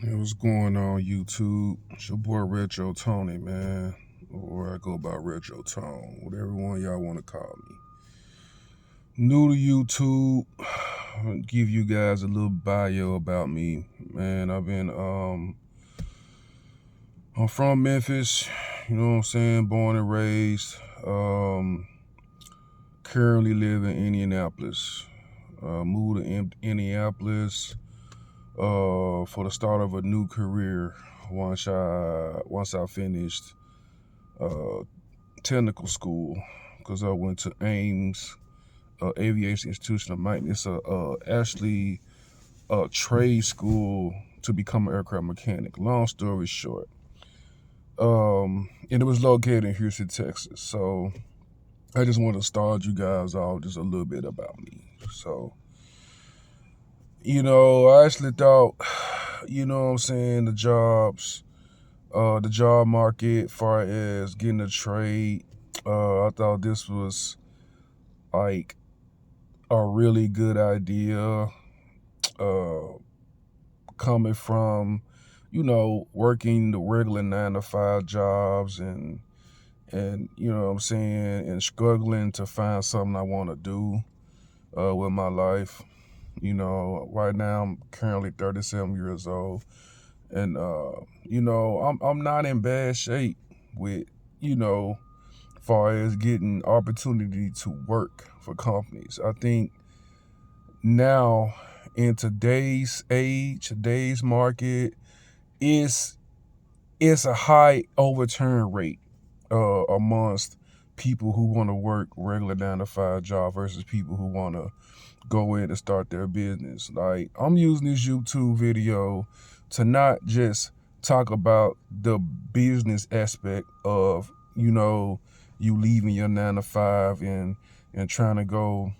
Hey, what's going on, YouTube? It's your boy Retro Tony, man. Or I go by Retro Tone, whatever one y'all want to call me. New to YouTube, I'll give you guys a little bio about me. Man, I'm from Memphis, you know what I'm saying, born and raised. Currently live in Indianapolis. Moved to Indianapolis for the start of a new career once I finished uh, technical school because I went to Ames Aviation Institution of Maintenance. Actually a trade school to become an aircraft mechanic. Long story short, and it was located in Houston, Texas. So I just want to start you guys off just a little bit about me. So I actually thought, what I'm saying, the job market, far as getting a trade, I thought this was like a really good idea. Uh, Coming from, working the regular 9 to 5 jobs and you know what I'm saying, and struggling to find something I want to do with my life. Right now I'm currently 37 years old, and I'm not in bad shape with you know far as getting opportunity to work for companies. I think now in today's age, today's market, is it's a high overturn rate amongst people who want to work regular 9 to 5 job versus people who want to go in and start their business. Like, I'm using this YouTube video to not just talk about the business aspect of you leaving your 9 to 5 and trying to go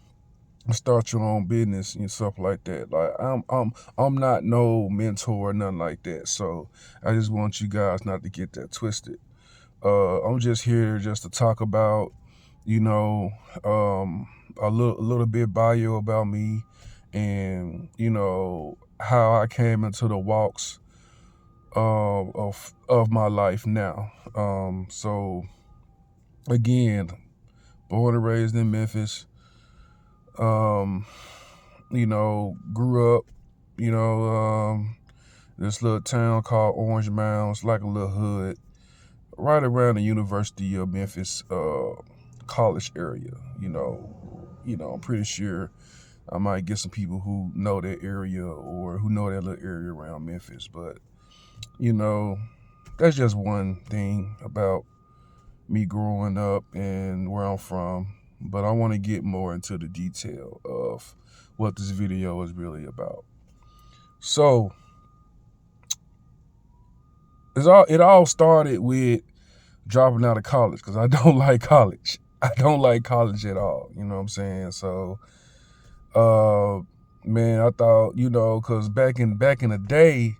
start your own business and stuff like that. Like, I'm not no mentor or nothing like that. So I just want you guys not to get that twisted. I'm just here just to talk about, you know, a little bit bio about me, and how I came into the walks of my life now. So again, born and raised in Memphis. Um, Grew up, you know, this little town called Orange Mound. It's like a little hood right around the University of Memphis college area. I'm pretty sure I might get some people who know that area or who know that little area around Memphis. But, you know, that's just one thing about me growing up and where I'm from. But I want to get more into the detail of what this video is really about. So it all started with dropping out of college because I don't like college. I don't like college at all. You know what I'm saying? So, uh, man, I thought, because back in the day,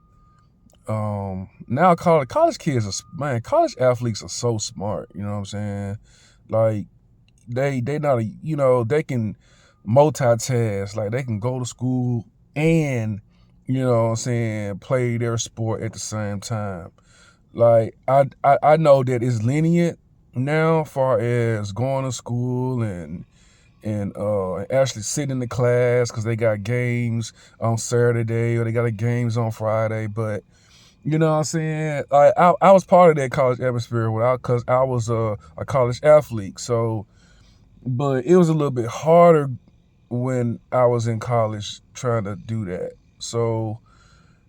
now college kids man, college athletes are so smart. You know what I'm saying? Like, they not they can multitask. Like, they can go to school and what I'm saying, play their sport at the same time. Like, I know that it's lenient now, far as going to school and actually sitting in the class because they got games on Saturday or they got games on Friday. But you know what I'm saying, like, I was part of that college atmosphere because I was a college athlete. So, but it was a little bit harder when I was in college trying to do that. So,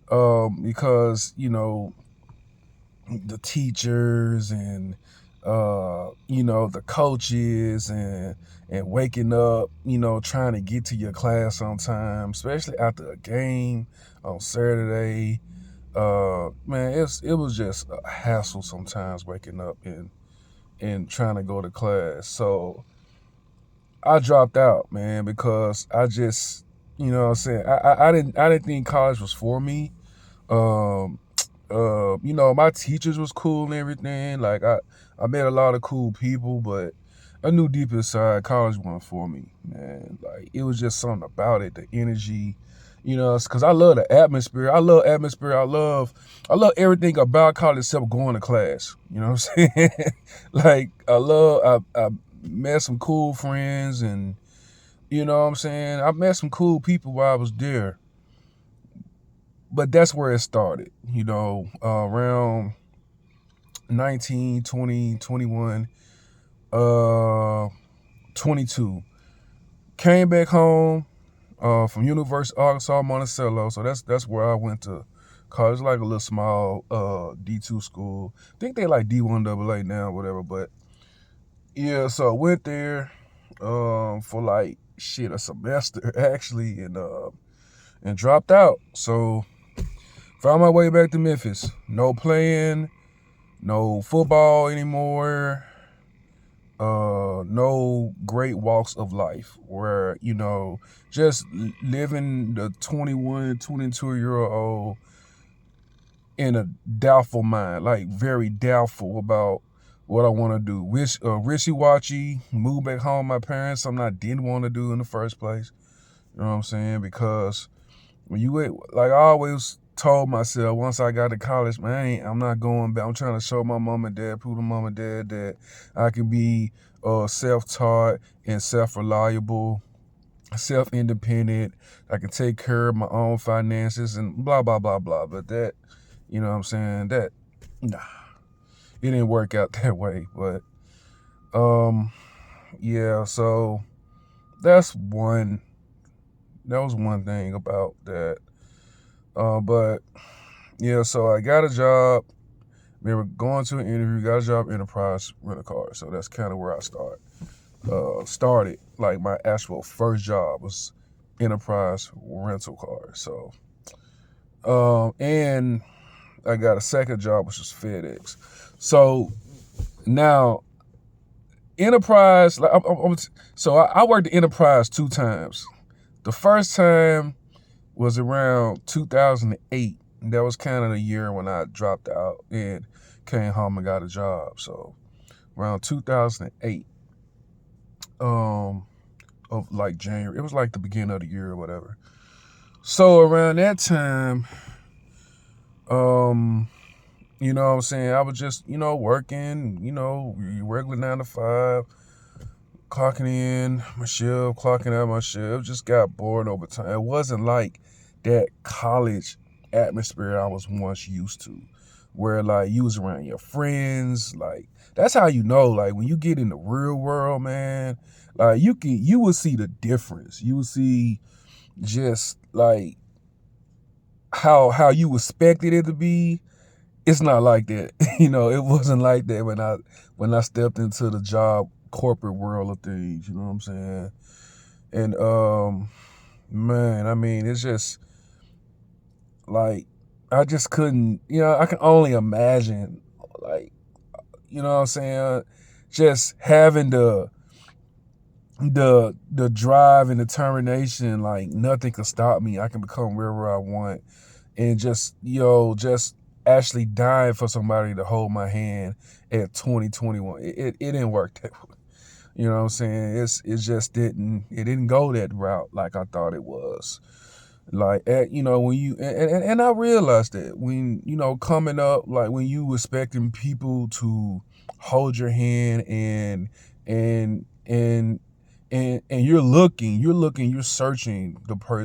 because the teachers and the coaches and waking up, trying to get to your class on time, especially after a game on Saturday. Man, it was just a hassle sometimes waking up and trying to go to class. So I dropped out, man, because I just, what I'm saying, I didn't think college was for me. Um, my teachers was cool and everything. Like, I met a lot of cool people, but I knew deep inside college wasn't for me, man. Like, it was just something about it, the energy, You know, because I love the atmosphere. I love atmosphere. I love everything about college except going to class. You know what I'm saying? Like I met some cool friends, and you know what I'm saying? I met some cool people while I was there. But that's where it started, you know, around 19, 20, 21, 22. Came back home from University of Arkansas Monticello. So that's where I went to college, like a little small D2 school. I think they like D1 AA now, whatever. But yeah, so I went there for like a semester actually, and dropped out. So found my way back to Memphis. No playing, no football anymore. No great walks of life where, you know, just living the 21, 22-year-old in a doubtful mind, like very doubtful about what I want to do. Wishy-washy, moved back home with my parents, something I didn't want to do in the first place. You know what I'm saying? Because when like I always told myself once I got to college, man, I'm not going back. I'm trying to show my mom and dad, prove to mom and dad that I can be self-taught and self-reliable, self-independent. I can take care of my own finances and blah, blah, blah, blah. But that, you know what I'm saying? Nah, it didn't work out that way. But, yeah, so that was one thing about that. But yeah, so I got a job. Remember going to an interview, got a job Enterprise Rent-A-Car. So that's kind of where I started. Like my actual first job was Enterprise Rental Car. So, and I got a second job, which was FedEx. So now Enterprise, like I worked at Enterprise 2 times. The first time was around 2008. That was kind of the year when I dropped out and came home and got a job. So around 2008, of like January, it was like the beginning of the year or whatever. So around that time, you know what I'm saying, I was just, you know, working, you know, regular 9 to 5, clocking in my shift, clocking out my shift. Just got bored over time. It wasn't like that college atmosphere I was once used to, where like you was around your friends. Like that's how you know, like when you get in the real world, man, like you will see the difference. You will see just like how you expected it to be. It's not like that. You know, it wasn't like that when I stepped into the job corporate world of things, you know what I'm saying? And man, I mean, it's just like I just couldn't, you know, I can only imagine, like, you know what I'm saying, just having the drive and determination, like nothing can stop me. I can become wherever I want, and just, you know, just actually dying for somebody to hold my hand at 2021. It didn't work that way. You know what I'm saying? It just didn't go that route like I thought it was. Like, you know, when you, and I realized that when, you know, coming up, like when you expecting people to hold your hand and, you're searching for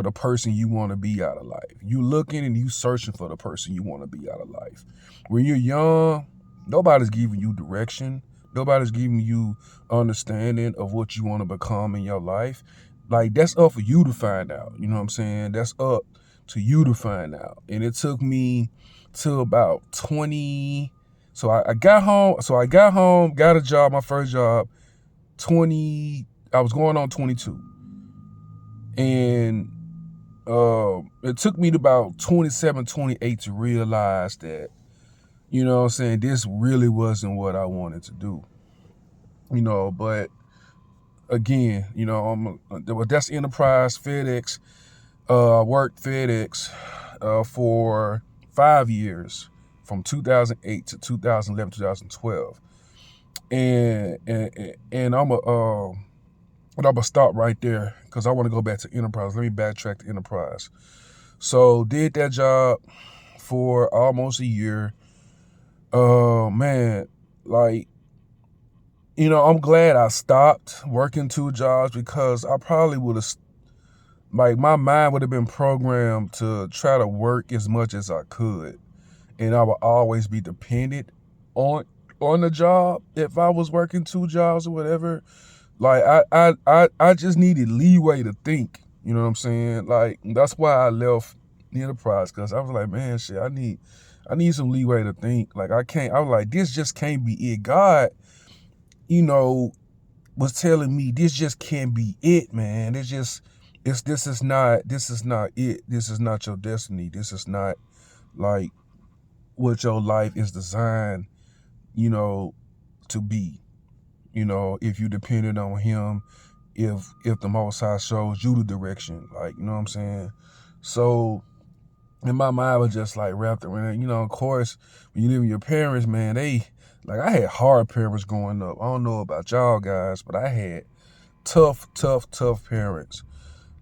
the person you want to be out of life. You looking and you searching for the person you want to be out of life. When you're young, nobody's giving you direction. Nobody's giving you understanding of what you want to become in your life. Like that's up for you to find out. You know what I'm saying? That's up to you to find out. And it took me to about 20. So I got home. Got a job, my first job, 20. I was going on 22. And it took me to about 27, 28 to realize that, you know what I'm saying, this really wasn't what I wanted to do. You know, but again, you know, that's Enterprise, FedEx. I worked FedEx for 5 years, from 2008 to 2011, 2012. And I'm But I'm gonna stop right there because I want to go back to Enterprise. Let me backtrack to Enterprise. So did that job for almost a year. Man, like, I'm glad I stopped working 2 jobs because I probably would have, like, my mind would have been programmed to try to work as much as I could. And I would always be dependent on the job if I was working 2 jobs or whatever. Like I just needed leeway to think. You know what I'm saying? Like that's why I left the Enterprise, because I was like, man, shit, I need some leeway to think. Like I was like, this just can't be it. God, was telling me this just can't be it, man. This is not it. This is not your destiny. This is not like what your life is designed, to be. If you depended on him, if the Most High shows you the direction, like, you know what I'm saying? So in my mind, I was just like wrapped around, of course, when you live with your parents, man, I had hard parents growing up. I don't know about y'all guys, but I had tough parents.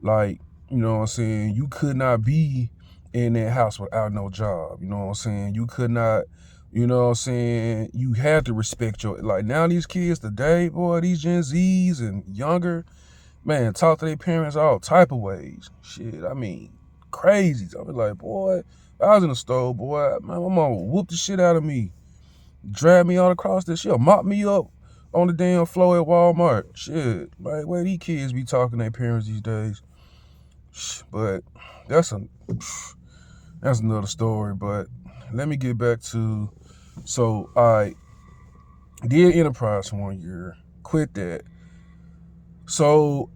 Like, you know what I'm saying? You could not be in that house without no job. You know what I'm saying? You could not, you know what I'm saying? You had to respect like now these kids today, boy, these Gen Zs and younger, man, talk to their parents all type of ways. Shit, I mean, crazy. I was like, boy, if I was in the store, boy, my mama would whoop the shit out of me, drag me all across this shit, mop me up on the damn floor at Walmart. Shit, like, where these kids be talking to their parents these days? But that's another story. But let me get back to, so I did Enterprise for 1 year, quit that. So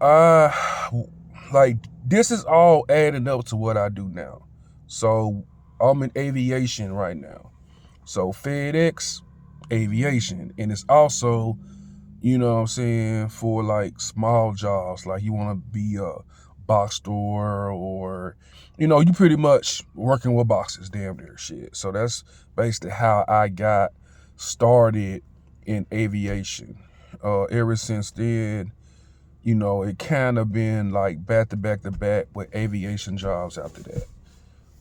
this is all adding up to what I do now. So I'm in aviation right now. So FedEx, aviation, and it's also, you know what I'm saying, for like small jobs, like you want to be a box store, or, you pretty much working with boxes, damn near shit. So that's basically how I got started in aviation. Ever since then, it kind of been like back to back to back with aviation jobs after that.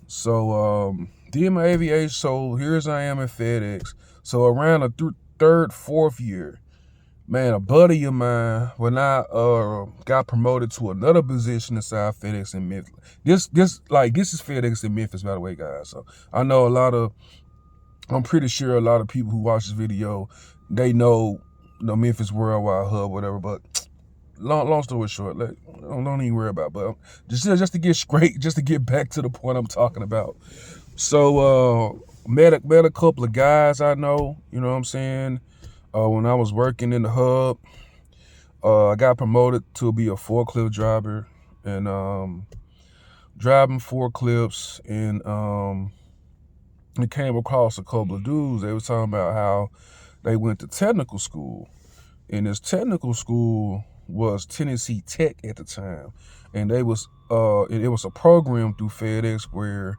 So did my aviation. So here's I am at FedEx. So around the third, fourth year, man, a buddy of mine, when I got promoted to another position inside FedEx in Memphis. This is FedEx in Memphis, by the way, guys. So I know I'm pretty sure a lot of people who watch this video, they know the Memphis Worldwide Hub, whatever. But long story short, don't even worry about it. But just to get straight, just to get back to the point I'm talking about. So met a couple of guys I know, you know what I'm saying? When I was working in the hub, I got promoted to be a forklift driver, and driving forklifts, and it came across a couple of dudes. They was talking about how they went to technical school, and this technical school was Tennessee Tech at the time, and it was a program through FedEx where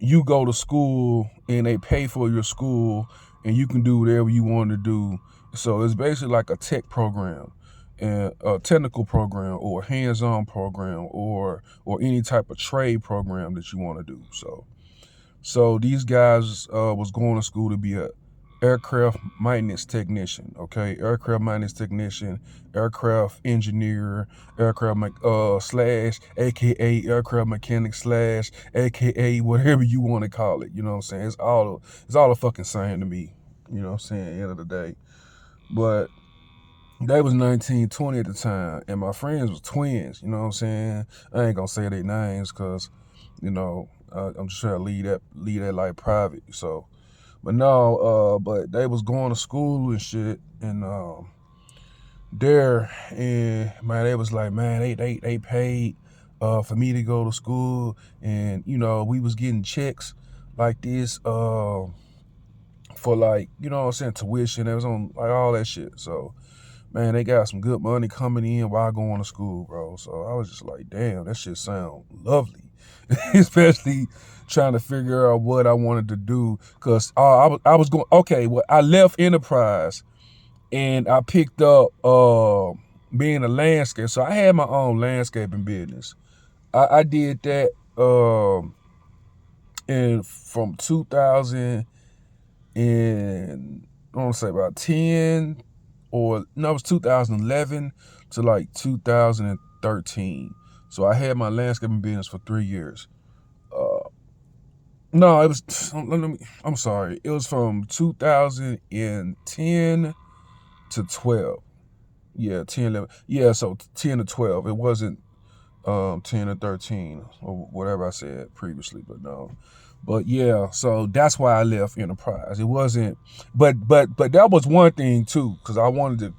you go to school and they pay for your school, and you can do whatever you want to do. So it's basically like a tech program, and a technical program, or a hands-on program, or any type of trade program that you want to do. So these guys was going to school to be a aircraft maintenance technician, okay? Aircraft maintenance technician, aircraft engineer, aircraft slash, aka aircraft mechanic slash, aka whatever you want to call it. You know what I'm saying? It's all the fucking same to me. You know what I'm saying? At the end of the day. But they was 19, 20 at the time, and my friends was twins. You know what I'm saying? I ain't gonna say their names because, I'm just trying to leave that life private. So, but no, but they was going to school and shit, and there, and man, they was like, man, they paid for me to go to school, and we was getting checks like this for, like, you know what I'm saying, tuition. It was on like all that shit. So, man, they got some good money coming in while going to school, bro. So I was just like, damn, that shit sound lovely. Especially trying to figure out what I wanted to do. Because I was going, okay, well, I left Enterprise and I picked up being a landscaper. So I had my own landscaping business. I did that in from 2000 and I want to say about 10 or no, it was 2011 to like 2013. So I had my landscaping business for 3 years. No, it was. I'm sorry. It was from 2010 to 12. Yeah, 10, 11. Yeah, so 10 to 12. It wasn't 10 to 13 or whatever I said previously, but no. But yeah, so that's why I left Enterprise. It wasn't, but that was one thing too, because I wanted to,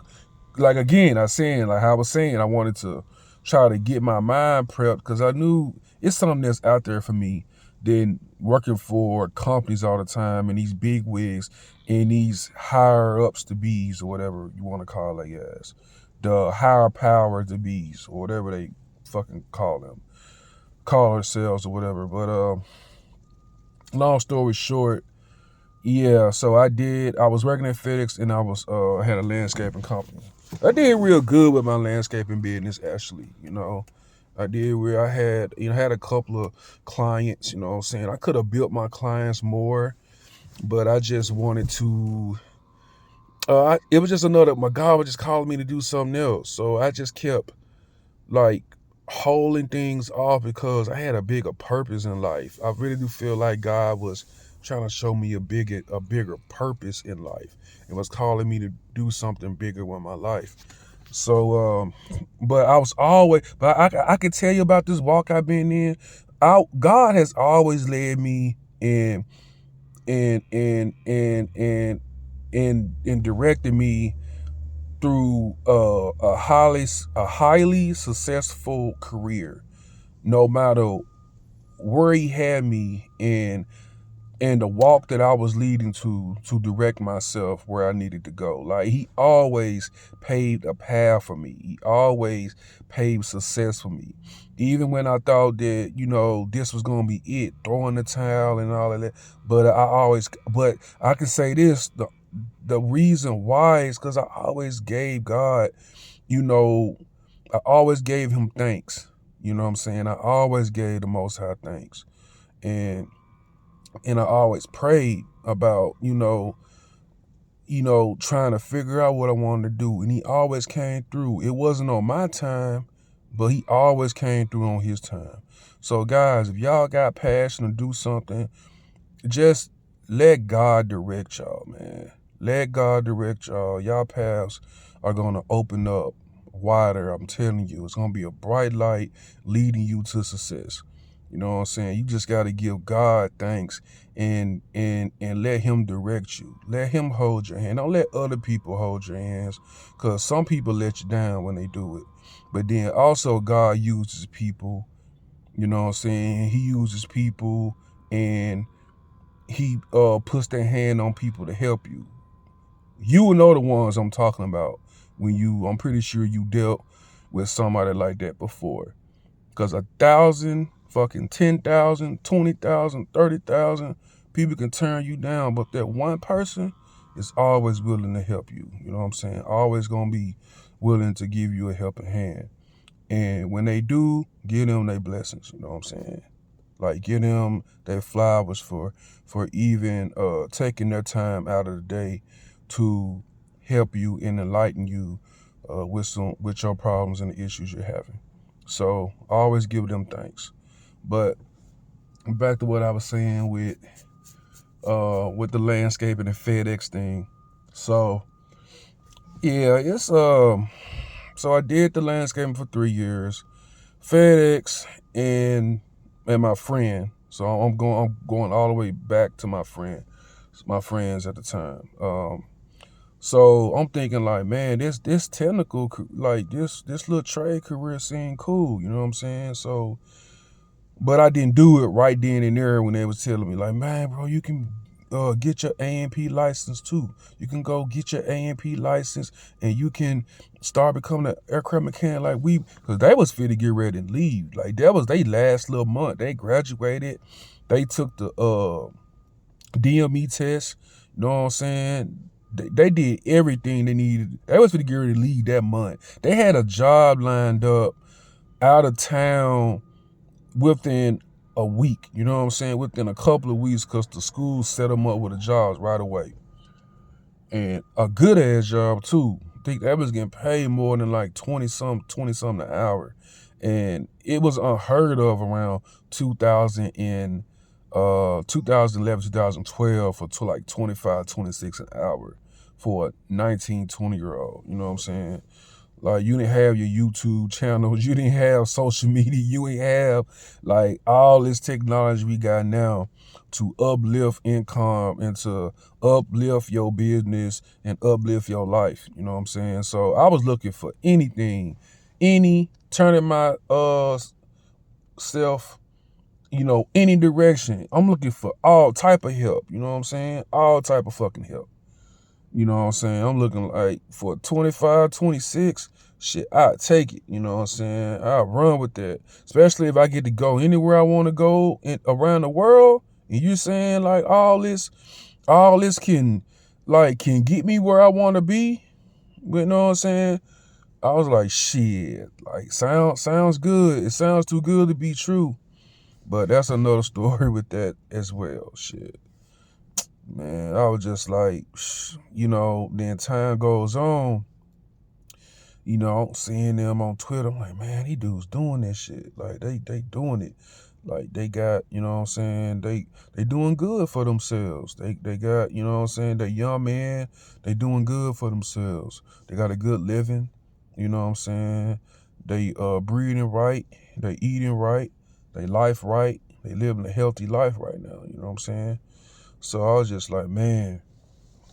like again, I was saying, I wanted to try to get my mind prepped because I knew it's something that's out there for me than working for companies all the time and these big wigs and these higher ups to bees or whatever you want to call it, yes. The higher power to bees or whatever they fucking call themselves or whatever. But long story short, yeah, so I was working at FedEx and I was had a landscaping company. I did real good with my landscaping business actually, I did where I had a couple of clients, you know what I'm saying? I could have built my clients more, but I just wanted to it was just another my God was just calling me to do something else. So I just kept like holding things off because I had a bigger purpose in life. I really do feel like God was trying to show me a bigger purpose in life and was calling me to do something bigger with my life. So, but I was always, but I could tell you about this walk I've been in. God has always led me in directing me through a highly successful career, no matter where he had me in and the walk that I was leading to direct myself where I needed to go. Like he always paved a path for me. He always paved success for me. Even when I thought that, this was gonna be it, throwing the towel and all of that. But I can say this, the reason why is because I always gave God, I always gave him thanks. You know what I'm saying? I always gave the Most High thanks. And I always prayed about, trying to figure out what I wanted to do. And he always came through. It wasn't on my time, but he always came through on his time. So guys, if y'all got passion to do something, just let God direct y'all, man. Let God direct y'all. Y'all paths are going to open up wider. I'm telling you, it's going to be a bright light leading you to success. You know what I'm saying? You just got to give God thanks and let him direct you. Let him hold your hand. Don't let other people hold your hands, because some people let you down when they do it. But then also God uses people, you know what I'm saying? He uses people and he puts their hand on people to help you. You will know the ones I'm talking about I'm pretty sure you dealt with somebody like that before. Because 1,000, fucking 10,000, 20,000, 30,000 people can turn you down, but that one person is always willing to help you. You know what I'm saying? Always gonna be willing to give you a helping hand. And when they do, give them their blessings. You know what I'm saying? Like give them their flowers for even taking their time out of the day to help you and enlighten you with your problems and the issues you're having. So always give them thanks. But back to what I was saying with the landscaping and FedEx thing. So yeah, it's so I did the landscaping for 3 years, FedEx and my friend. So I'm going all the way back to my friends at the time. So I'm thinking like, man, this technical, like this little trade career seemed cool. You know what I'm saying? So, but I didn't do it right then and there when they was telling me like, man, bro, you can get your A&P license too. You can go get your A&P license and you can start becoming an aircraft mechanic like because they was fit to get ready and leave. Like that was they last little month. They graduated. They took the DME test. You know what I'm saying? They did everything they needed. They was for the get ready to leave that month. They had a job lined up out of town within a week. You know what I'm saying? Within a couple of weeks, because the school set them up with the jobs right away. And a good ass job too. I think that was getting paid more than like 20 something an hour. And it was unheard of around 2011, 2012 for to like 25, 26 an hour for a 19, 20-year-old. You know what I'm saying? Like, you didn't have your YouTube channels, you didn't have social media, you didn't have like all this technology we got now to uplift income and to uplift your business and uplift your life. You know what I'm saying? So I was looking for anything, turning my self, any direction. I'm looking for all type of help. You know what I'm saying? All type of fucking help. You know what I'm saying? I'm looking like for 25, 26, shit, I'd take it. You know what I'm saying? I'll run with that. Especially if I get to go anywhere I want to go around the world. And you saying like all this can get me where I want to be. You know what I'm saying? I was like, shit, like sounds good. It sounds too good to be true. But that's another story with that as well. Shit. Man, I was just like, then time goes on, seeing them on Twitter. I'm like, man, these dudes doing this shit. Like, they doing it. Like, they got, you know what I'm saying, they doing good for themselves. They got, you know what I'm saying, they young man, they doing good for themselves. They got a good living, you know what I'm saying. They breathing right, they eating right, they life right, they living a healthy life right now, you know what I'm saying. So I was just like, man,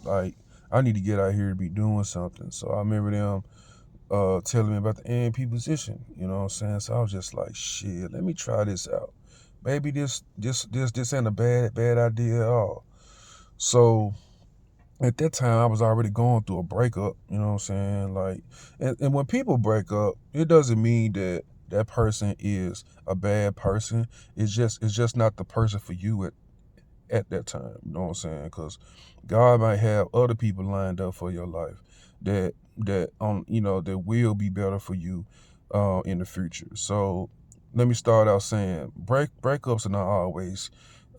like, I need to get out here to be doing something. So I remember them telling me about the AMP position, you know what I'm saying? So I was just like, shit, let me try this out. Maybe this ain't a bad idea at all. So at that time, I was already going through a breakup, you know what I'm saying? Like, and when people break up, it doesn't mean that that person is a bad person. It's just not the person for you at that time, you know what I'm saying? Because God might have other people lined up for your life that will be better for you in the future. So let me start out saying breakups are not always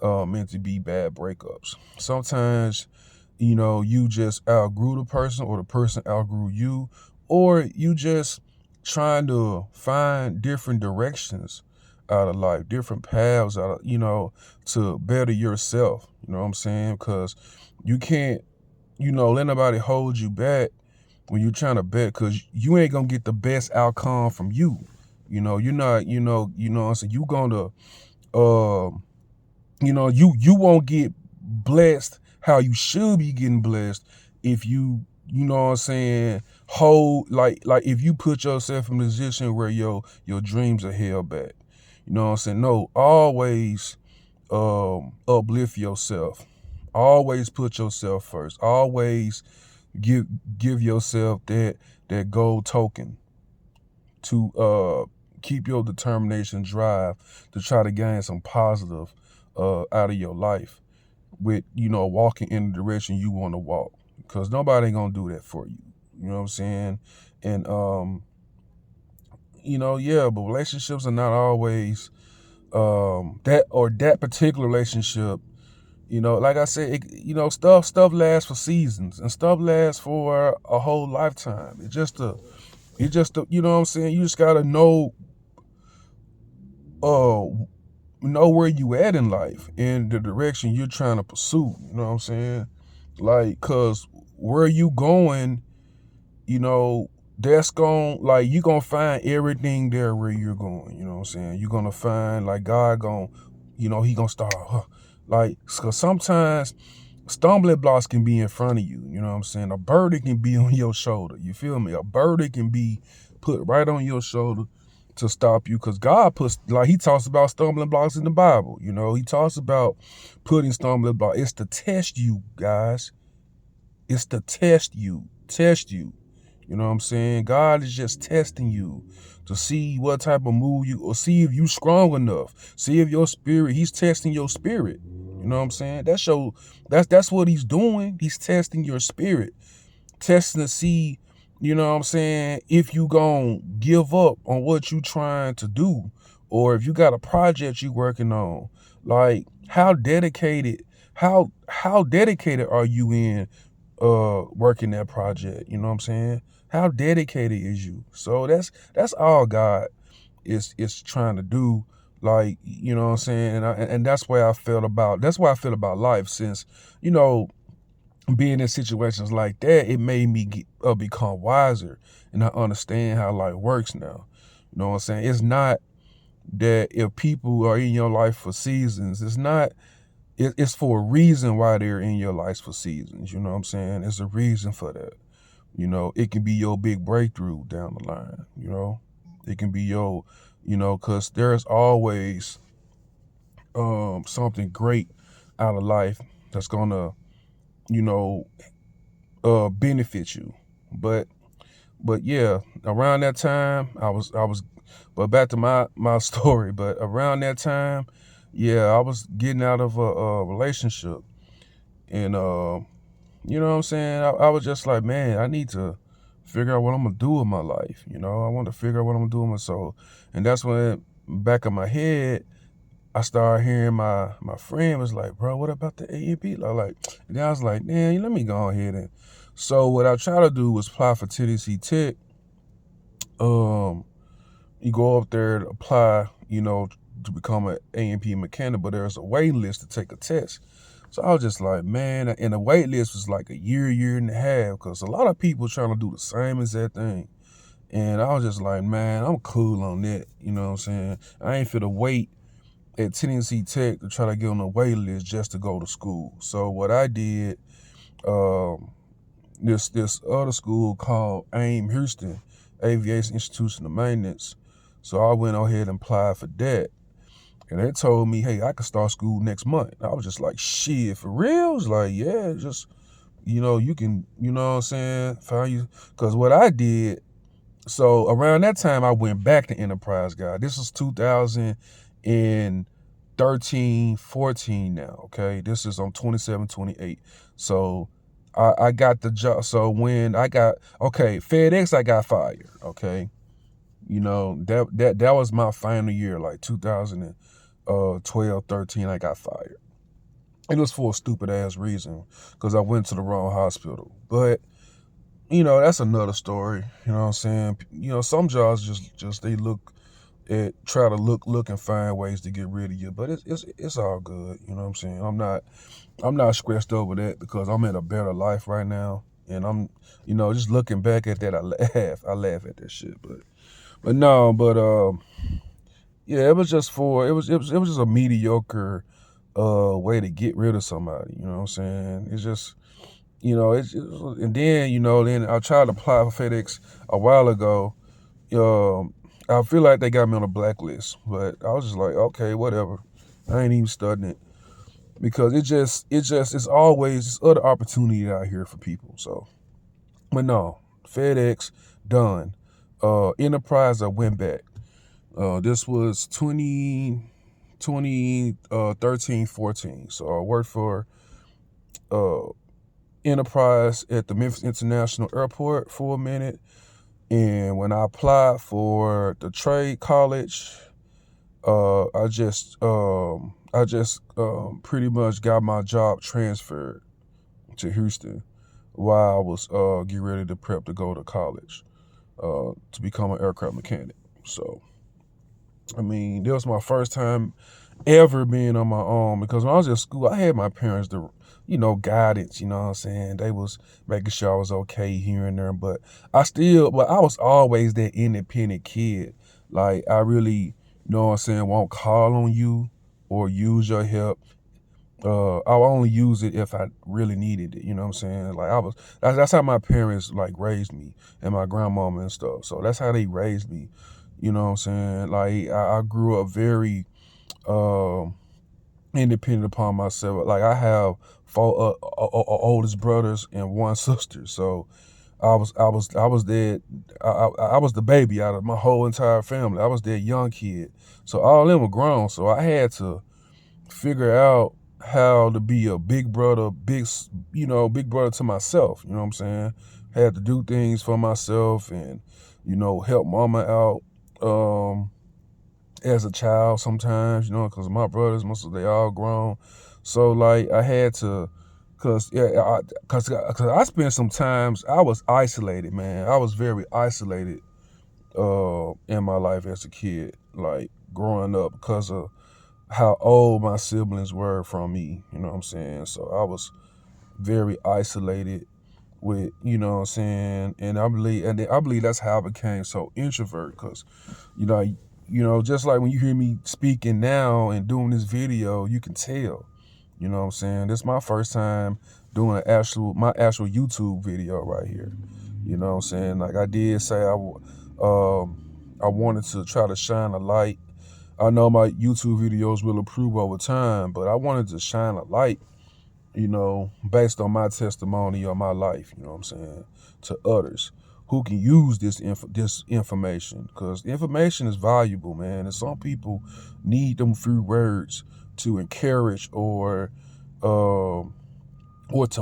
meant to be bad breakups. Sometimes, you just outgrew the person, or the person outgrew you, or you just trying to find different directions out of life, different paths out of, to better yourself. You know what I'm saying? Because you can't, let nobody hold you back when you're trying to bet, because you ain't gonna get the best outcome from you. You're not, what I'm saying, you gonna you won't get blessed how you should be getting blessed if you know what I'm saying, hold like if you put yourself in a position where your dreams are held back. You know what I'm saying? No, always uplift yourself. Always put yourself first. Always give yourself that gold token to keep your determination, drive to try to gain some positive out of your life with, walking in the direction you want to walk, because nobody ain't gonna do that for you. You know what I'm saying? And but relationships are not always that particular relationship. Like I said, stuff lasts for seasons, and stuff lasts for a whole lifetime. You know what I'm saying? You just gotta know where you at in life and the direction you're trying to pursue. You know what I'm saying? Like, cause where you going, that's you're gonna find everything there where you're going. You know what I'm saying? You're gonna find like God he gonna start cause sometimes stumbling blocks can be in front of you. You know what I'm saying? A burden can be on your shoulder. You feel me? A burden can be put right on your shoulder to stop you, because God puts, he talks about stumbling blocks in the Bible. He talks about putting stumbling blocks. It's to test you, guys. It's to test you. You know what I'm saying? God is just testing you to see what type of move or see if you strong enough. See if your spirit, he's testing your spirit. You You know what I'm saying? That's what he's doing. He's testing your spirit, testing to see, you know what I'm saying, if you gonna give up on what you trying to do, or if you got a project you working on. Like, how dedicated are you in working that project? You know what I'm saying? How dedicated is you? So that's all God is trying to do. Like, you know what I'm saying? And that's why I feel about life, since, you know, being in situations like that, it made me become wiser, and I understand how life works now. You know what I'm saying? It's not that if people are in your life for seasons, it's for a reason why they're in your life for seasons. You know what I'm saying? There's a reason for that. You know, it can be your big breakthrough down the line. You know, it can be your, you know, because there's always something great out of life that's gonna, you know, benefit you. But yeah, around that time, but back to my story. But around that time, yeah, I was getting out of a relationship, and you know what I'm saying. I was just like, man, I need to figure out what I'm gonna do with my life. You know, I want to figure out what I'm gonna do with my soul, and that's when, back of my head, I started hearing my friend was like, bro, what about the AMP? And then I was like, man, let me go ahead and. So what I try to do was apply for Tennessee Tech. You go up there to apply, you know, to become an A&P mechanic, but there's a wait list to take a test. So I was just like, man, and the wait list was like a year and a half, because a lot of people trying to do the same exact thing. And I was just like, man, I'm cool on that. You know what I'm saying? I ain't finna wait at Tennessee Tech to try to get on the wait list just to go to school. So what I did, this other school called AIM Houston, Aviation Institution of Maintenance. So I went ahead and applied for that. And they told me, hey, I could start school next month. I was just like, shit, for real? I was like, yeah, just, you know, you can, you know what I'm saying, find you. Because what I did, so around that time, I went back to Enterprise Guide. This was 2013, 14 now, okay? This is on 27, 28. So I got the job. So when FedEx, I got fired, okay? You know, that was my final year, like 2012, 13, I got fired. It was for a stupid ass reason, because I went to the wrong hospital. But, you know, that's another story. You know what I'm saying? You know, some jobs just they try to look and find ways to get rid of you. But it's all good. You know what I'm saying? I'm not stressed over that, because I'm in a better life right now. And I'm, you know, just looking back at that, I laugh at that shit. But no, yeah, it was just a mediocre way to get rid of somebody. You know what I'm saying? It's just, you know, and then, you know, then I tried to apply for FedEx a while ago. I feel like they got me on a blacklist, but I was just like, okay, whatever. I ain't even studying it, because it's always this other opportunity out here for people. So, but no, FedEx done. Enterprise, I went back. This was 13, 14. So I worked for Enterprise at the Memphis International Airport for a minute. And when I applied for the trade college, I just pretty much got my job transferred to Houston while I was getting ready to prep to go to college to become an aircraft mechanic. So, I mean, that was my first time ever being on my own, because when I was at school, I had my parents to, you know, guidance, you know what I'm saying? They was making sure I was okay here and there, but I was always that independent kid. Like, I really, you know what I'm saying, won't call on you or use your help. I'll only use it if I really needed it, you know what I'm saying? Like, that's how my parents, like, raised me, and my grandmama and stuff. So that's how they raised me, you know what I'm saying? Like, I grew up very independent upon myself. Like, I have four oldest brothers and one sister. So I was that I was the baby out of my whole entire family. I was that young kid. So all of them were grown. So I had to figure out how to be a big brother, big brother to myself. You know what I'm saying? Had to do things for myself and, help mama out as a child sometimes, because my brothers, most of they all grown. So like I had to, cause I spent some times, I was isolated, man. I was very isolated in my life as a kid, like growing up because of how old my siblings were from me, you know what I'm saying? So I was very isolated with, you know what I'm saying? And I believe that's how I became so introvert because, you know, just like when you hear me speaking now and doing this video, you can tell, you know what I'm saying? This is my first time doing my actual YouTube video right here. You know what I'm saying? Like I did say I wanted to try to shine a light. I know my YouTube videos will improve over time, but I wanted to shine a light, based on my testimony or my life, you know what I'm saying, to others who can use this information, because the information is valuable, man. And some people need them few words to encourage or to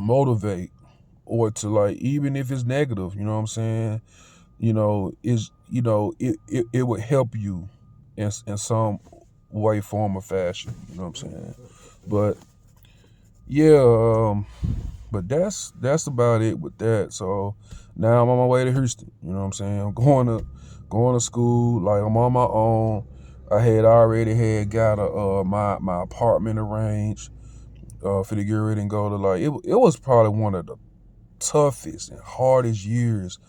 motivate or to, like, even if it's negative, you know what I'm saying, it would help you in some way, form, or fashion, you know what I'm saying. But yeah, but that's about it with that. So now I'm on my way to Houston. You know what I'm saying? I'm going to school. Like I'm on my own. I had already had got my apartment arranged for the get ready and go to, like, it was probably one of the toughest and hardest years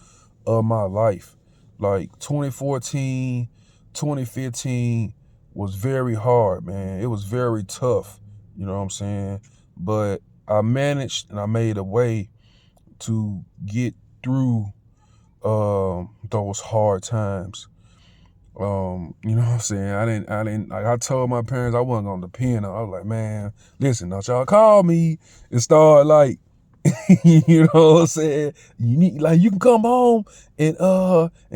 of my life. Like 2014, 2015 was very hard, man. It was very tough. You know what I'm saying? But I managed and I made a way to get through those hard times. You know what I'm saying? I didn't like I told my parents I wasn't gonna depend on. I was like, man, listen, don't y'all call me and start like you know what I'm saying? You need, like, you can come home and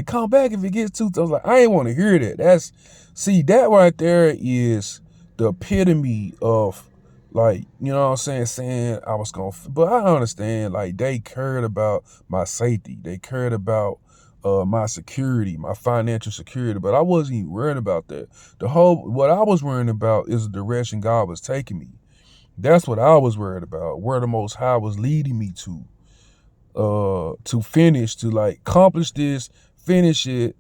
come back if it gets too tough. I was like, I ain't want to hear that. That right there is the epitome of, like, you know what I'm saying I was but I understand, like, they cared about my safety. They cared about my security, my financial security, but I wasn't even worried about that. What I was worrying about is the direction God was taking me. That's what I was worried about, where the Most High was leading me to finish, to, like, accomplish this, finish it,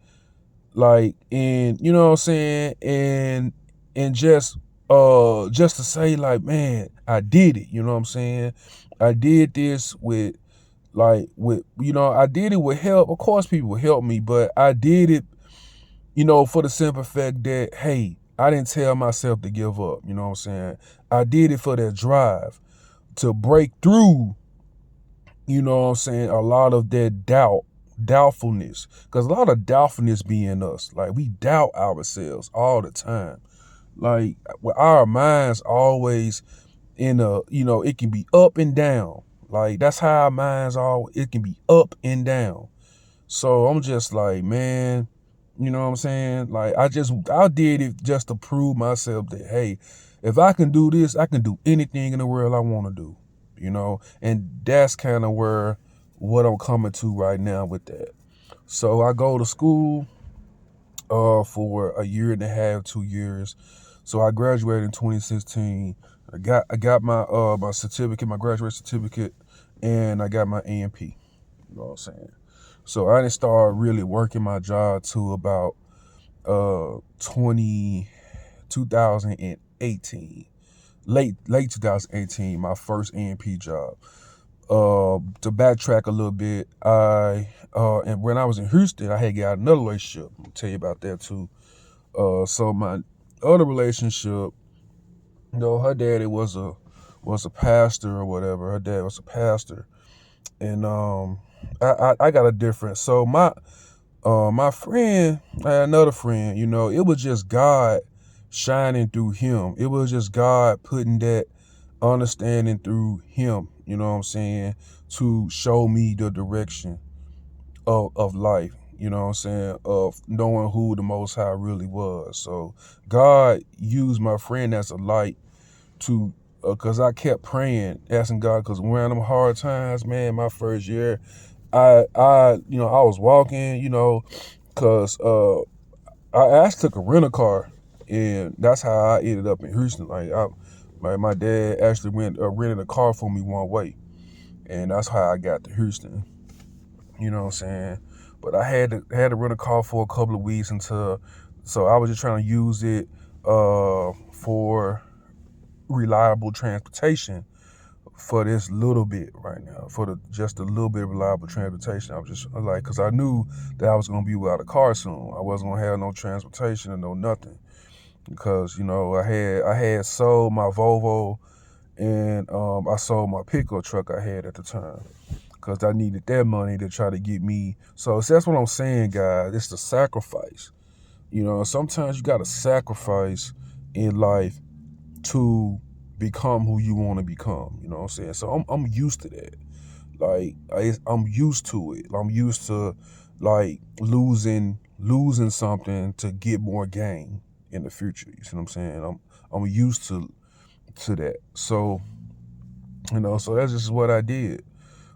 like, and you know what I'm saying, and just to say, like, man, I did it, you know what I'm saying? I did this I did it with help. Of course people helped me, but I did it, for the simple fact that, hey, I didn't tell myself to give up, you know what I'm saying? I did it for that drive to break through, you know what I'm saying, a lot of that doubtfulness. Because a lot of doubtfulness be in us. Like, we doubt ourselves all the time. Like, with our minds always it can be up and down. Like, that's how our minds are. It can be up and down. So I'm just like, man, you know what I'm saying? Like, I did it just to prove myself that, hey, if I can do this, I can do anything in the world I want to do, And that's kind of what I'm coming to right now with that. So I go to school for a year and a half, 2 years. So I graduated in 2016. I got my certificate, my graduate certificate, and I got my AMP. You know what I'm saying? So I didn't start really working my job till about 2018, late 2018, my first AMP job. To backtrack a little bit, and when I was in Houston, I had got another relationship. I'll tell you about that too. So my other relationship, her daddy was a pastor or whatever. Her dad was a pastor, and I got a different. So my friend, I had another friend. It was just God shining through him. It was just God putting that understanding through him. You know what I'm saying, to show me the direction of life, you know what I'm saying, of knowing who the Most High really was. So God used my friend as a light to because I kept praying, asking God, because around them hard times, man, my first year, I was walking, because I actually took a rental car, and that's how I ended up in Houston. Like, my dad actually rented a car for me one way, and that's how I got to Houston. You know what I'm saying? But I had to rent a car for a couple of weeks so I was just trying to use it for reliable transportation for this little bit right now, for just a little bit of reliable transportation. I was just like, because I knew that I was gonna be without a car soon. I wasn't gonna have no transportation and no nothing, because I had sold my Volvo, and I sold my pickup truck I had at the time, because I needed that money to try to get me. So that's what I'm saying, guys. It's the sacrifice. Sometimes you got to sacrifice in life to become who you want to become. You know what I'm saying? So I'm used to that. Like, I'm used to it. I'm used to, like, losing something to get more gain in the future. You see what I'm saying? I'm used to that. So so that's just what I did.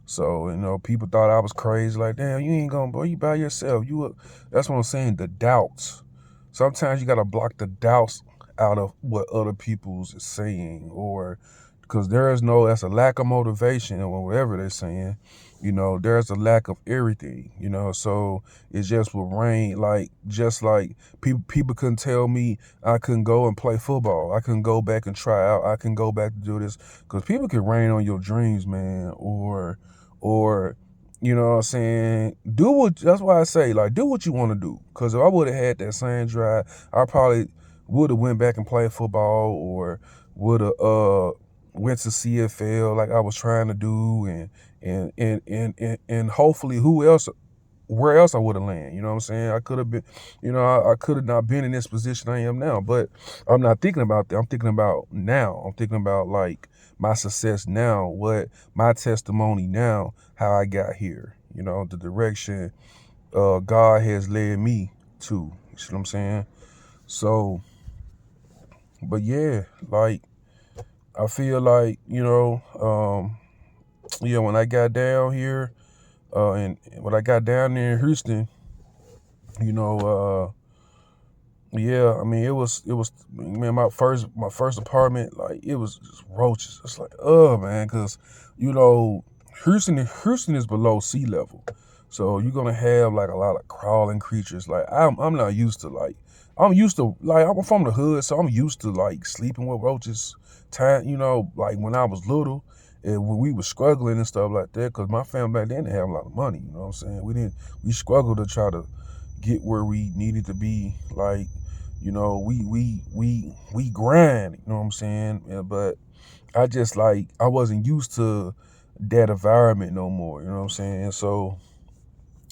So, people thought I was crazy. Like, damn, you ain't gonna, boy, you by yourself. That's what I'm saying. The doubts. Sometimes you gotta block the doubts out of what other people's is saying, or because that's a lack of motivation or whatever they're saying. There's a lack of everything. So it's just with rain. Like, just like people couldn't tell me I couldn't go and play football. I couldn't go back and try out. I can go back to do this, because people can rain on your dreams, man, or what I'm saying, that's why I say, like, do what you want to do. Because if I would have had that same drive, I probably would have went back and played football, or would have went to CFL like I was trying to do, and hopefully where else I would have landed. You know what I'm saying? I could have been, I could have not been in this position I am now. But I'm not thinking about that. I'm thinking about now. I'm thinking about, like, my success now, what my testimony now, how I got here. The direction God has led me to. You see what I'm saying? So, but yeah, like, I feel like, when I got down here, and when I got down there in Houston, you know, yeah, I mean, it was, man, my first apartment, like, it was just roaches. It's like, oh man, because Houston is below sea level, so you're gonna have, like, a lot of crawling creatures. Like, I'm not used to, like, I'm from the hood, so I'm used to, like, sleeping with roaches. Like, when I was little, and when we were struggling and stuff like that, because my family back then didn't have a lot of money. You know what I'm saying? We struggled to try to get where we needed to be. Like, we grind, you know what I'm saying? Yeah, but I just, like, I wasn't used to that environment no more, you know what I'm saying? So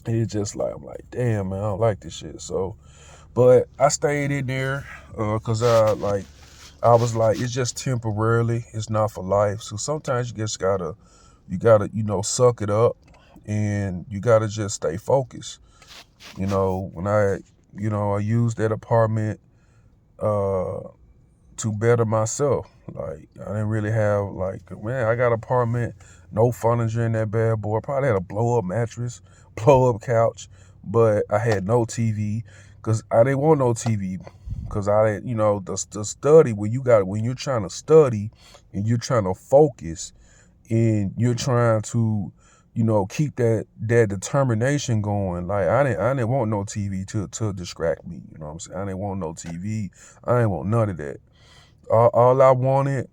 it's just like, I'm like, damn, man, I don't like this shit. So, but I stayed in there, because I was like, it's just temporarily, it's not for life. So sometimes you gotta suck it up, and you gotta just stay focused. When I used that apartment uh to better myself. Like, I didn't really have, like, man, I got an apartment, no furniture in that bad boy. Probably had a blow up mattress, blow up couch, but I had no TV, because I didn't want no TV. Because I didn't, the study, when you're trying to study and you're trying to focus, and you're trying to, keep that determination going. Like, I didn't want no TV to distract me. You know what I'm saying? I didn't want no TV. I didn't want none of that. All I wanted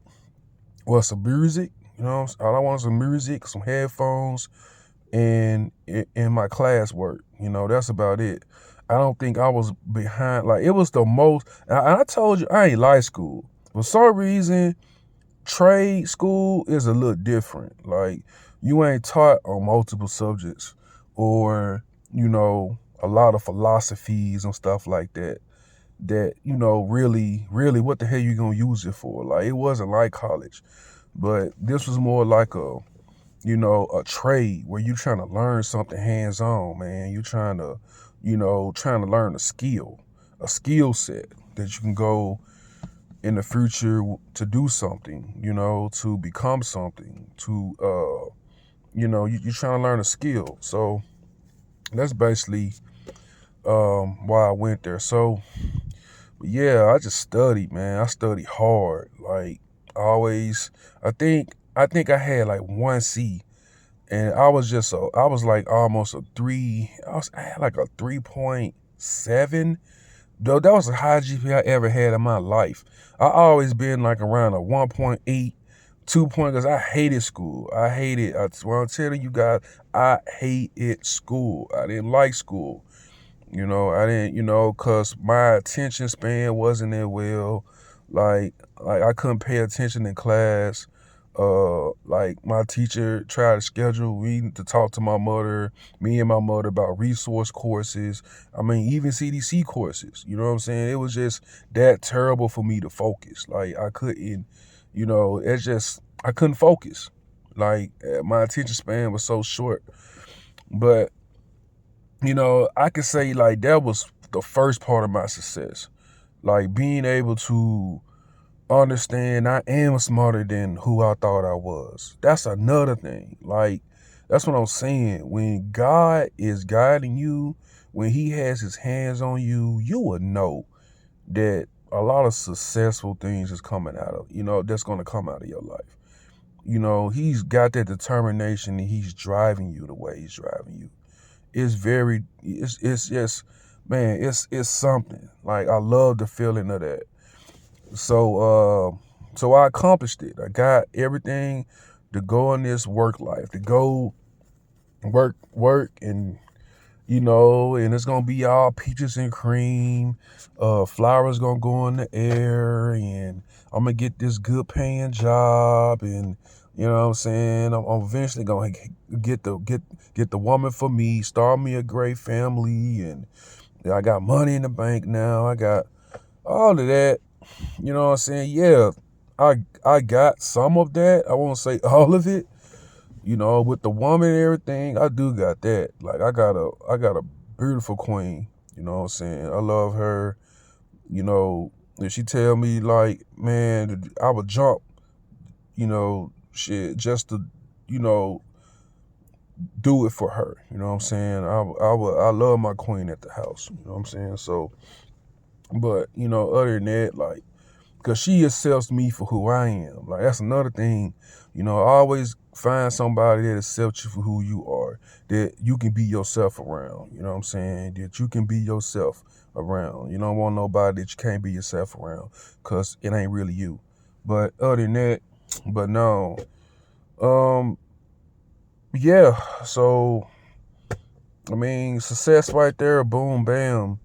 was some music. All I wanted was some music, some headphones, and my classwork. That's about it. I don't think I was behind. Like, it was the most. And I told you, I ain't like school. For some reason, trade school is a little different. Like, you ain't taught on multiple subjects, or, a lot of philosophies and stuff like that, really, what the hell you gonna use it for? Like, it wasn't like college, but this was more like a trade, where you trying to learn something hands on, man. You trying to learn a skill set that you can go in the future to do something, to become something, to, you're trying to learn a skill. So that's basically why I went there. So yeah, I just studied, man. I studied hard. Like always, I think I had like 1C, and I was like almost a 3. I had like a 3.7. Though that was the highest GPA I ever had in my life. I always been like around a 1.8, 2 point, because I hated school. I hated, well, I'm telling you guys, I hated school. I didn't like school. I didn't, cause my attention span wasn't that well. Like I couldn't pay attention in class. Like my teacher tried to schedule me to talk to me and my mother about resource courses. I mean, even CDC courses. You know what I'm saying? It was just that terrible for me to focus. Like I couldn't, I couldn't focus. Like my attention span was so short. But I could say like that was the first part of my success. Like being able to understand I am smarter than who I thought I was. That's another thing. Like, that's what I'm saying. When God is guiding you, when He has His hands on you, you will know that a lot of successful things is coming out of, that's going to come out of your life. He's got that determination and He's driving you the way He's driving you. It's just, man, it's something. Like, I love the feeling of that. So I accomplished it. I got everything to go in this work life, to go work, and and it's gonna be all peaches and cream. Flowers gonna go in the air, and I'm gonna get this good paying job, and you know what I'm saying. I'm eventually gonna get the woman for me, start me a great family, and I got money in the bank now. I got all of that. You know what I'm saying? Yeah, I got some of that. I won't say all of it. With the woman and everything, I do got that. Like I got a beautiful queen. You know what I'm saying? I love her. If she tell me like, man, I would jump, shit, just to, you know, do it for her. You know what I'm saying? I love my queen at the house. You know what I'm saying? So, but other than that, like, because she accepts me for who I am. Like, that's another thing. Always find somebody that accepts you for who you are, that you can be yourself around. You know what I'm saying? That you can be yourself around. You don't want nobody that you can't be yourself around, because it ain't really you. But other than that, but no. Yeah, so, I mean, success right there, boom, bam.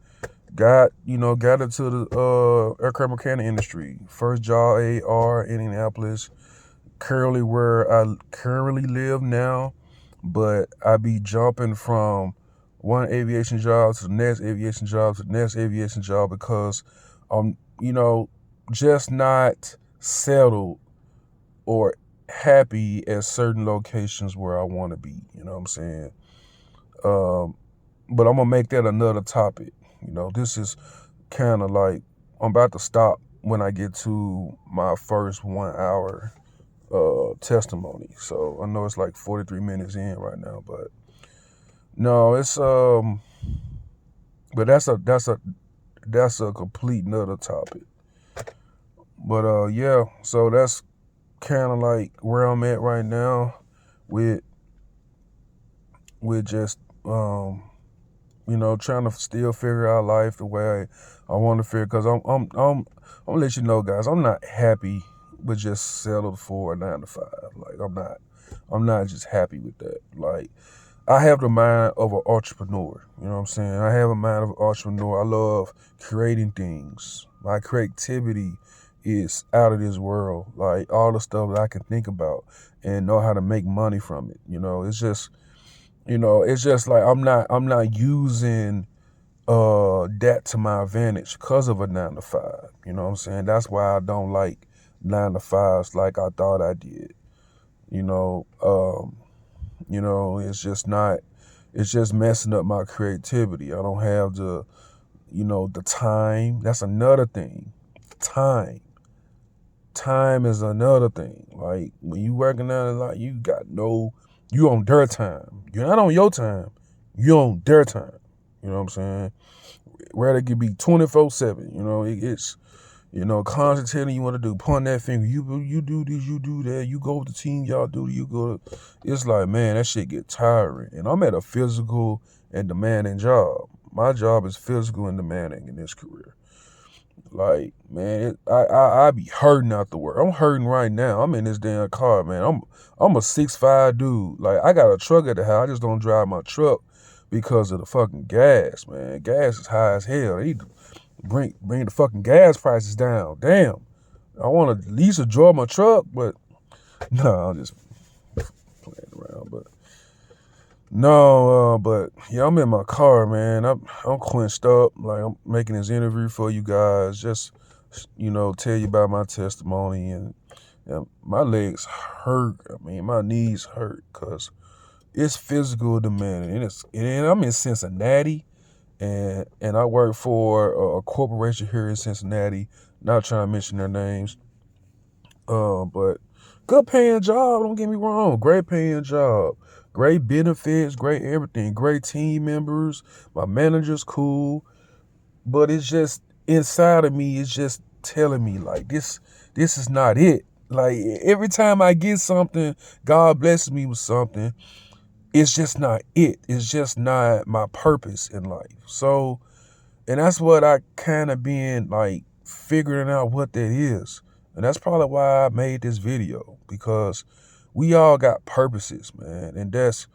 Got into the aircraft mechanic industry. First job, AR, Indianapolis. Currently where I currently live now, but I be jumping from one aviation job to the next aviation job to the next aviation job, because I'm, just not settled or happy at certain locations where I want to be. You know what I'm saying? Um, but I'm gonna make that another topic. This is kind of like, I'm about to stop when I get to my first 1 hour testimony. So I know it's like 43 minutes in right now, but no, it's but that's a complete nother topic. But yeah, so that's kind of like where I'm at right now with just trying to still figure out life the way I want to figure. Because I'm gonna let you know, guys, I'm not happy with just settled for a 9 to 5. Like, I'm not just happy with that. Like, I have the mind of an entrepreneur. You know what I'm saying? I have a mind of an entrepreneur. I love creating things. My creativity is out of this world. Like, all the stuff that I can think about and know how to make money from it. It's just like I'm not using that to my advantage because of a 9 to 5. You know what I'm saying? That's why I don't like 9 to 5s like I thought I did. It's just not, it's just messing up my creativity. I don't have the time. That's another thing. Time. time is another thing. Like when you working out a lot, you on their time. You're not on your time. You on their time. You know what I'm saying? Where it could be 24/7. You know, it's constant telling you what to do. Point that finger. You do this, you do that. You go with the team, y'all do. You go. It's like, man, that shit get tiring. And I'm at a physical and demanding job. My job is physical and demanding in this career. Like, man, I be hurting out the work. I'm hurting right now. I'm in this damn car, man. I'm a 6'5" dude. Like, I got a truck at the house. I just don't drive my truck because of the fucking gas, man. Gas is high as hell. They need to bring the fucking gas prices down. Damn. I want to at least enjoy my truck, but no, I'm just playing around. But no, but yeah, I'm in my car, man. I'm quenched up. Like, I'm making this interview for you guys. Just tell you about my testimony, and my legs hurt. I mean, my knees hurt because it's physical demanding, and I'm in Cincinnati, and I work for a corporation here in Cincinnati. Not trying to mention their names, but good paying job. Don't get me wrong, great paying job. Great benefits, great everything, great team members. My manager's cool, but it's just inside of me. It's just telling me like this is not it. Like every time I get something, God blesses me with something. It's just not it. It's just not my purpose in life. So, and that's what I kind of been like figuring out what that is. And that's probably why I made this video, because we all got purposes, man. And that's,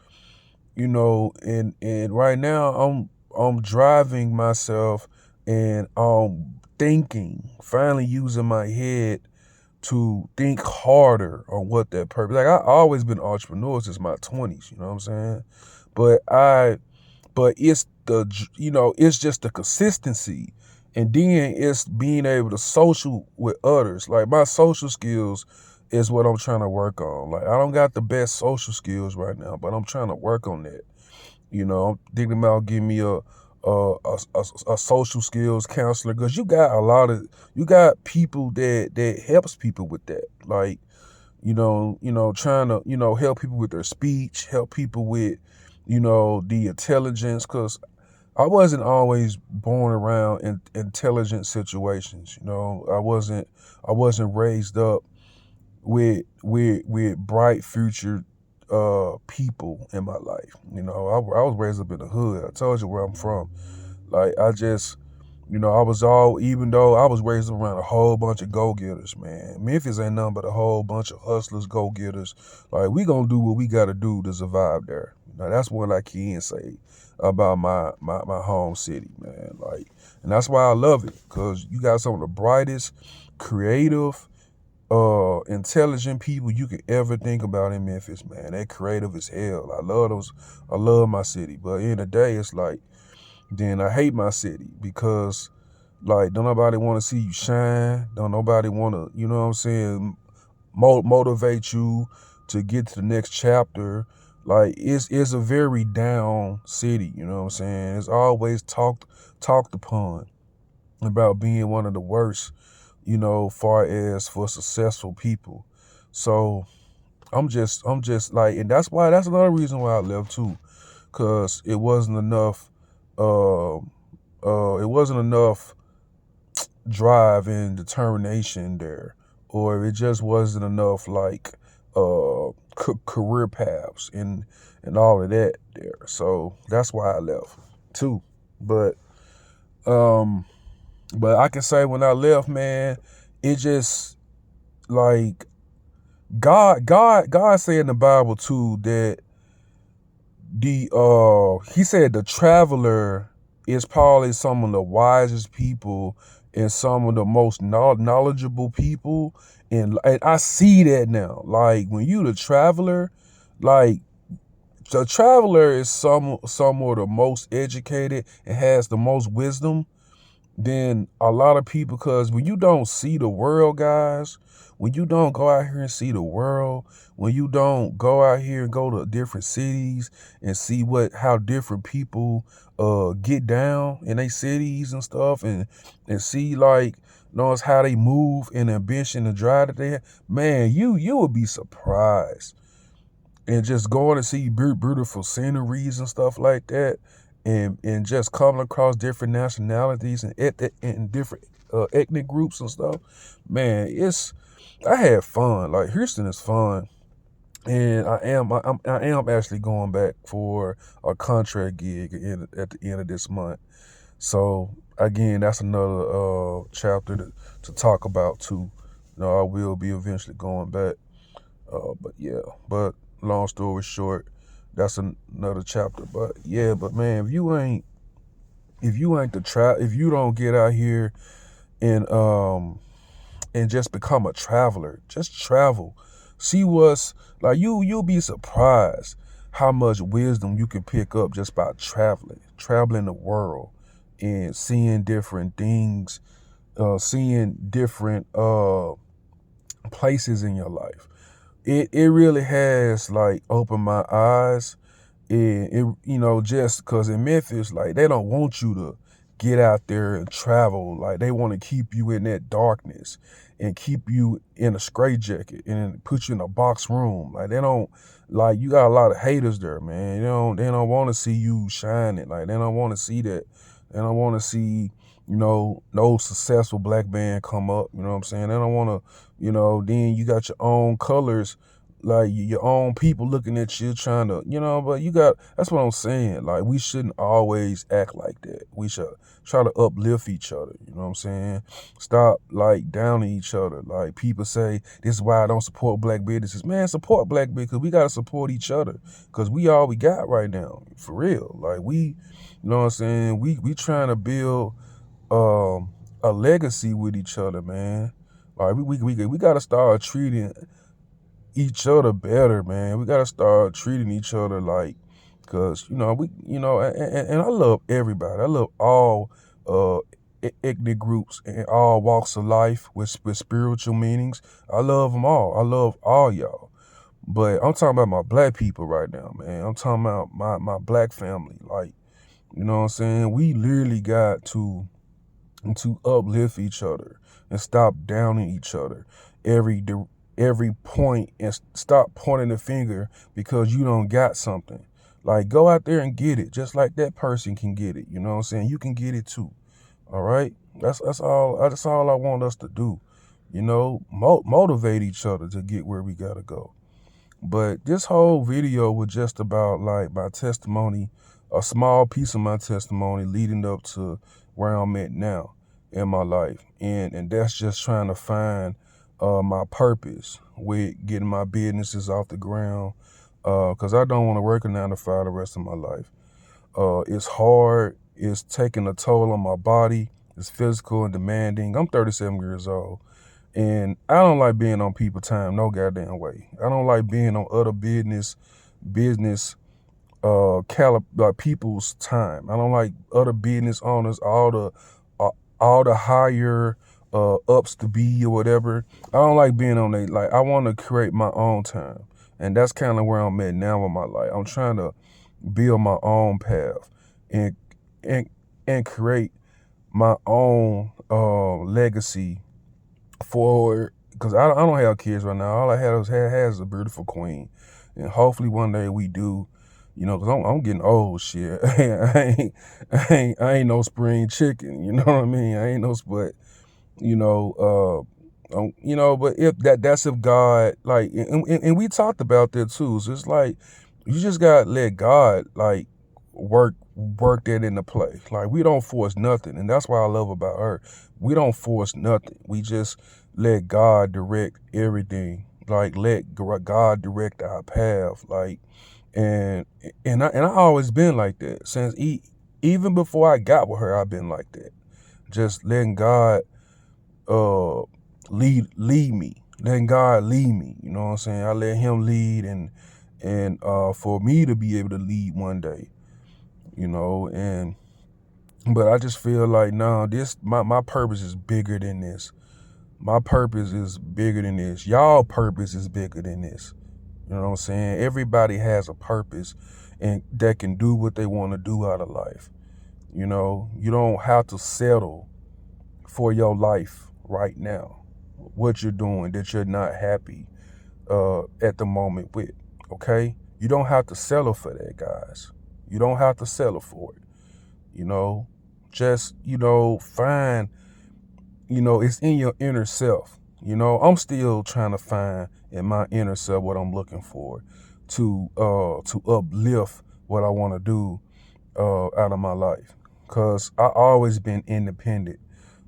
and right now I'm driving myself, and I'm thinking, finally using my head to think harder on what that purpose. Like, I always been an entrepreneur since my 20s, you know what I'm saying? But it's it's just the consistency. And then it's being able to social with others. Like, my social skills is what I'm trying to work on. Like, I don't got the best social skills right now, but I'm trying to work on that. I'm thinking about giving me a social skills counselor, because you got people that helps people with that. Like, trying to, help people with their speech, help people with, the intelligence, because I wasn't always born around in intelligent situations. I wasn't raised up with bright future people in my life. I was raised up in the hood. I told you where I'm from. Like, I just, even though I was raised around a whole bunch of go-getters, man. Memphis ain't nothing but a whole bunch of hustlers, go-getters. Like, we gonna do what we gotta do to survive there. Now, that's one I can say about my home city, man. Like, and that's why I love it, because you got some of the brightest, creative, intelligent people you could ever think about in Memphis, man. They're creative as hell. I love my city. But in the day, it's like, then I hate my city, because like, don't nobody want to see you shine. Don't nobody want to, you know what I'm saying, motivate you to get to the next chapter. Like, it's a very down city, you know what I'm saying? It's always talked upon about being one of the worst, far as for successful people. So I'm just like, and that's another reason why I left too, because it wasn't enough drive and determination there, or it just wasn't enough like career paths and all of that there. So that's why I left too. But I can say when I left, man, it just like God said in the Bible too that he said the traveler is probably some of the wisest people and some of the most knowledgeable people. And I see that now. Like, when you the traveler, like, the traveler is some of the most educated and has the most wisdom than a lot of people, because when you don't see the world, guys, when you don't go out here and see the world, when you don't go out here and go to different cities and see how different people get down in their cities and stuff, and see like knows how they move and ambition and drive that they have, man, you would be surprised. And just going to see beautiful sceneries and stuff like that, and just coming across different nationalities and different ethnic groups and stuff, man, I had fun. Like, Houston is fun. And I am actually going back for a contract gig at the end of this month. So again, that's another chapter to talk about too. I will be eventually going back. But yeah, but long story short, that's another chapter. But yeah, but man, if you ain't if you don't get out here and just become a traveler, just travel, see what's like. You'll be surprised how much wisdom you can pick up just by traveling the world and seeing different things, seeing different places in your life. It really has like opened my eyes. Just because in Memphis, like, they don't want you to get out there and travel. Like, they want to keep you in that darkness and keep you in a straitjacket and put you in a box room. Like, they don't, like, you got a lot of haters there, man. They don't want to see you shining. Like, they don't want to see that. They don't want to see, no successful black man come up. You know what I'm saying? They don't want to, then you got your own colors, like your own people looking at you trying to, but that's what I'm saying. Like, we shouldn't always act like that. We should try to uplift each other. You know what I'm saying? Stop like downing each other. Like, people say, this is why I don't support black businesses. Man, support black business, because we got to support each other, because we all we got right now, for real. Like, you know what I'm saying? We trying to build a legacy with each other, man. Like, we got to start treating each other better, man. We gotta start treating each other like, cause and I love everybody. I love all ethnic groups and all walks of life with spiritual meanings. I love them all. I love all y'all. But I'm talking about my black people right now, man. I'm talking about my black family. Like, you know what I'm saying? We literally got to uplift each other and stop downing each other every point, and stop pointing the finger because you don't got something. Like, go out there and get it, just like that person can get it. You know what I'm saying? You can get it too. All right. That's all I want us to do. Motivate each other to get where we gotta go. But this whole video was just about like my testimony, a small piece of my testimony leading up to where I'm at now in my life. And that's just trying to find my purpose with getting my businesses off the ground. Because I don't want to work a 9 to 5 the rest of my life. It's hard. It's taking a toll on my body. It's physical and demanding. I'm 37 years old. And I don't like being on people's time, no goddamn way. I don't like being on other business people's time. I don't like other business owners, all the higher ups to be or whatever. I don't like being on like, I want to create my own time. And that's kind of where I'm at now in my life. I'm trying to build my own path and and create my own legacy for, because I don't have kids right now. All I has a beautiful queen, and hopefully one day we do. Because I'm getting old, shit. I ain't no spring chicken. You know what I mean? I ain't no, but but if that's if God, like, and we talked about that too. So it's like, you just gotta let God like work that into play. Like, we don't force nothing, and that's what I love about her. We don't force nothing. We just let God direct everything. Like, let God direct our path. Like, and I always been like that since even before I got with her. I've been like that, just letting God lead me, letting God lead me. You know what I'm saying? I let Him lead, and for me to be able to lead one day. But I just feel like, no, my purpose is bigger than this. My purpose is bigger than this. Y'all purpose is bigger than this. You know what I'm saying? Everybody has a purpose and that can do what they want to do out of life. You don't have to settle for your life right now, what you're doing that you're not happy at the moment with, okay? You don't have to settle for that, guys. You don't have to settle for it, you know? Just, find, it's in your inner self. I'm still trying to find in my inner self what I'm looking for to uplift what I want to do out of my life. Cause I always been independent.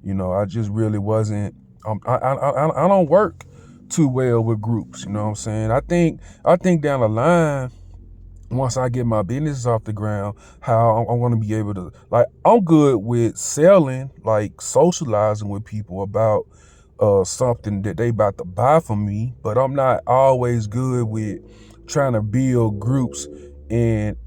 I just really wasn't. I don't work too well with groups. You know what I'm saying? I think down the line, once I get my business off the ground, how I want to be able to, like, I'm good with selling, like socializing with people about something that they about to buy from me, but I'm not always good with trying to build groups and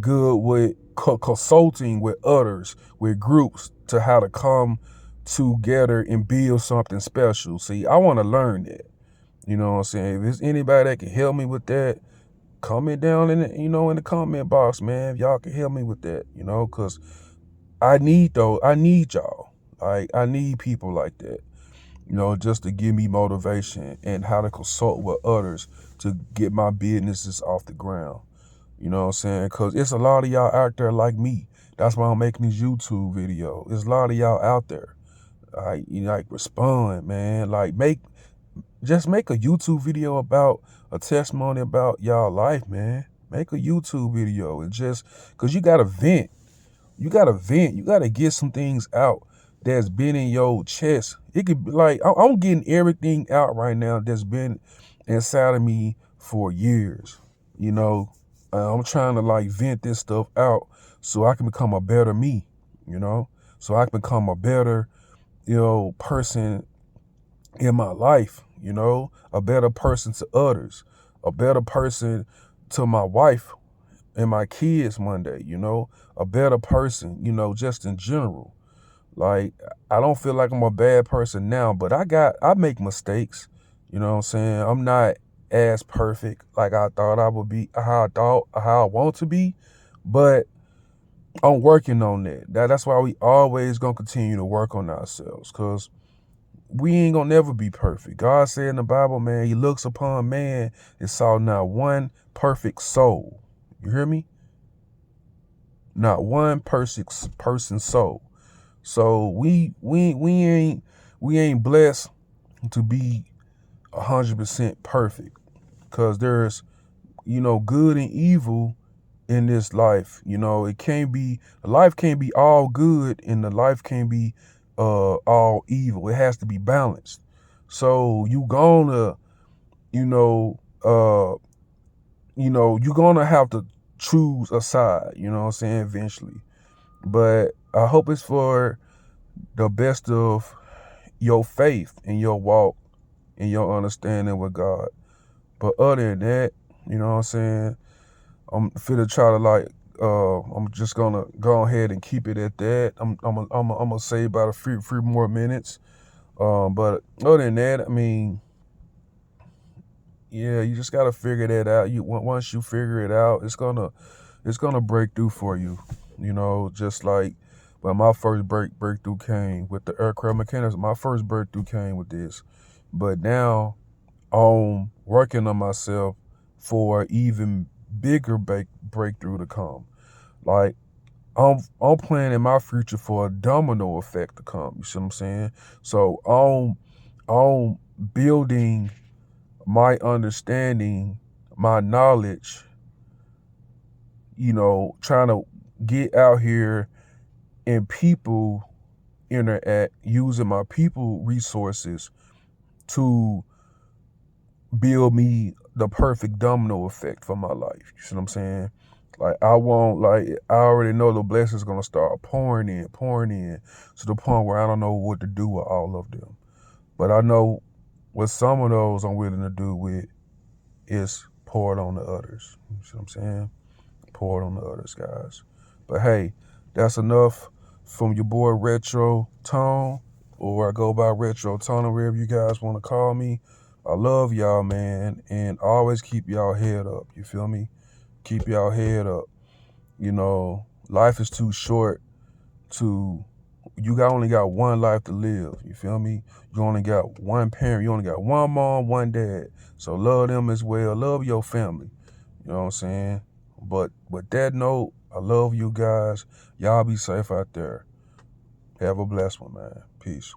good with consulting with others, with groups, to how to come together and build something special. See, I want to learn that. You know what I'm saying? If there's anybody that can help me with that, comment down in the comment box, man. If y'all can help me with that, because I need y'all. Like, I need people like that, just to give me motivation and how to consult with others to get my businesses off the ground. You know what I'm saying? Because it's a lot of y'all out there like me. That's why I'm making these YouTube videos. There's a lot of y'all out there. Like, respond, man. Like, just make a YouTube video about a testimony about y'all life, man. Make a YouTube video and just, because you got to vent. You got to vent. You got to get some things out that's been in your chest. It could be like, I'm getting everything out right now that's been inside of me for years. I'm trying to, like, vent this stuff out so I can become a better me, so I can become a better, person in my life, a better person to others, a better person to my wife and my kids one day, a better person, just in general. Like, I don't feel like I'm a bad person now, but I make mistakes. You know what I'm saying? I'm not as perfect like I thought I would be, how I want to be, but I'm working on that. That's why we always gonna continue to work on ourselves, because we ain't gonna never be perfect. God said in the Bible, man, he looks upon man and saw not one perfect soul. You hear me? Not one person soul. So we ain't blessed to be 100% perfect, because there's, good and evil in this life. Life can't be all good, and the life can't be all evil. It has to be balanced. So you're gonna have to choose a side, you know what I'm saying, eventually. But I hope it's for the best of your faith and your walk and your understanding with God. But other than that, you know what I'm saying, I'm finna try to, like, I'm just gonna go ahead and keep it at that. I'm gonna say about a few more minutes. But other than that, I mean, yeah, you just gotta figure that out. Once you figure it out, it's gonna break through for you. Just like, but my first breakthrough came with the aircraft mechanics. My first breakthrough came with this. But now I'm working on myself for even bigger breakthrough to come. Like, I'm planning my future for a domino effect to come. You see what I'm saying? So I'm building my understanding, my knowledge, trying to get out here and people interact, using my people resources to build me the perfect domino effect for my life. You see what I'm saying? Like, I already know the blessings gonna start pouring in to the point where I don't know what to do with all of them. But I know what some of those I'm willing to do with is pour it on the others. You see what I'm saying? Pour it on the others, guys. But hey, that's enough from your boy Retro Tone, or I go by Retro Tone, wherever you guys want to call me. I love y'all, man, and always keep y'all head up. You feel me? Keep y'all head up. Life is too short to, only got one life to live. You feel me? You only got one parent. You only got one mom, one dad. So love them as well. Love your family. You know what I'm saying? But with that note, I love you guys. Y'all be safe out there. Have a blessed one, man. Peace.